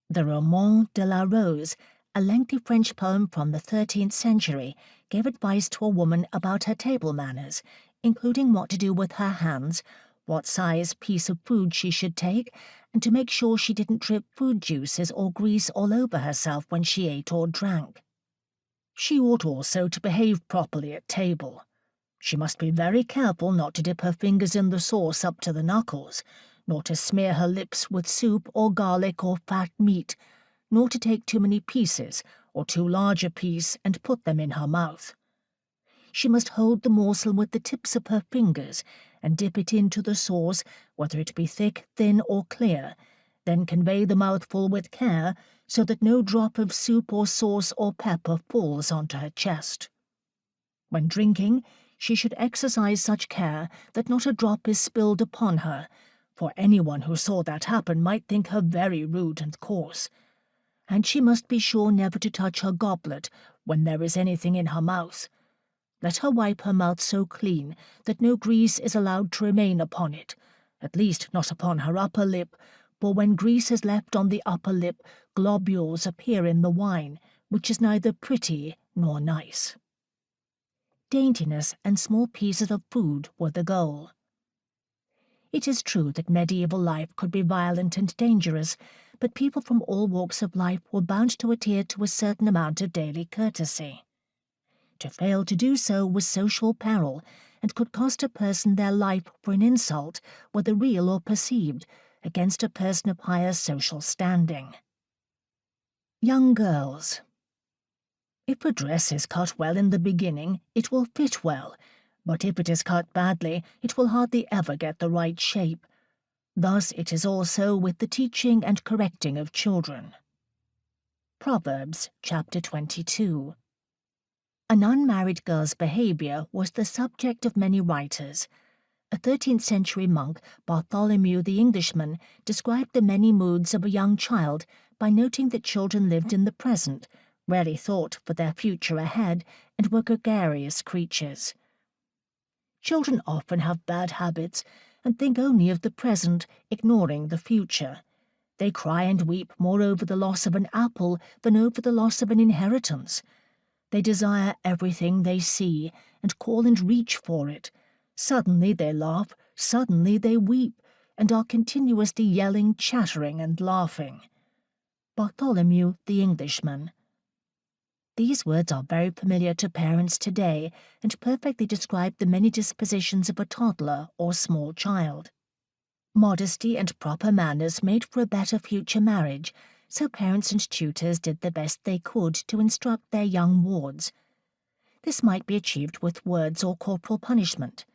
The Roman de la Rose, a lengthy French poem from the 13th century, gave advice to a woman about her table manners, including what to do with her hands, what size piece of food she should take, and to make sure she didn't drip food juices or grease all over herself when she ate or drank. She ought also to behave properly at table. She must be very careful not to dip her fingers in the sauce up to the knuckles, nor to smear her lips with soup or garlic or fat meat, nor to take too many pieces or too large a piece and put them in her mouth. She must hold the morsel with the tips of her fingers and dip it into the sauce, whether it be thick, thin, or clear, then convey the mouthful with care so that no drop of soup or sauce or pepper falls onto her chest. When drinking, she should exercise such care that not a drop is spilled upon her, for anyone who saw that happen might think her very rude and coarse. And she must be sure never to touch her goblet when there is anything in her mouth. Let her wipe her mouth so clean that no grease is allowed to remain upon it, at least not upon her upper lip, for when grease is left on the upper lip, globules appear in the wine, which is neither pretty nor nice. Daintiness and small pieces of food were the goal. It is true that medieval life could be violent and dangerous, but people from all walks of life were bound to adhere to a certain amount of daily courtesy. To fail to do so was social peril, and could cost a person their life for an insult, whether real or perceived, against a person of higher social standing. Young girls. If a dress is cut well in the beginning, it will fit well, but if it is cut badly, it will hardly ever get the right shape. Thus it is also with the teaching and correcting of children. Proverbs chapter 22. An unmarried girl's behavior was the subject of many writers. A 13th-century monk, Bartholomew the Englishman, described the many moods of a young child by noting that children lived in the present, rarely thought for their future ahead, and were gregarious creatures. Children often have bad habits and think only of the present, ignoring the future. They cry and weep more over the loss of an apple than over the loss of an inheritance. They desire everything they see and call and reach for it. Suddenly they laugh, suddenly they weep, and are continuously yelling, chattering, and laughing. Bartholomew the Englishman. These words are very familiar to parents today and perfectly describe the many dispositions of a toddler or small child. Modesty and proper manners made for a better future marriage, so parents and tutors did the best they could to instruct their young wards. This might be achieved with words or corporal punishment.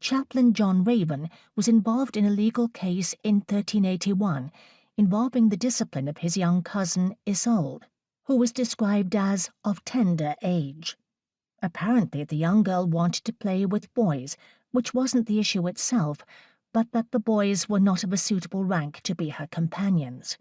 Chaplain John Raven was involved in a legal case in 1381 involving the discipline of his young cousin Isolde, who was described as of tender age. Apparently the young girl wanted to play with boys, which wasn't the issue itself, but that the boys were not of a suitable rank to be her companions.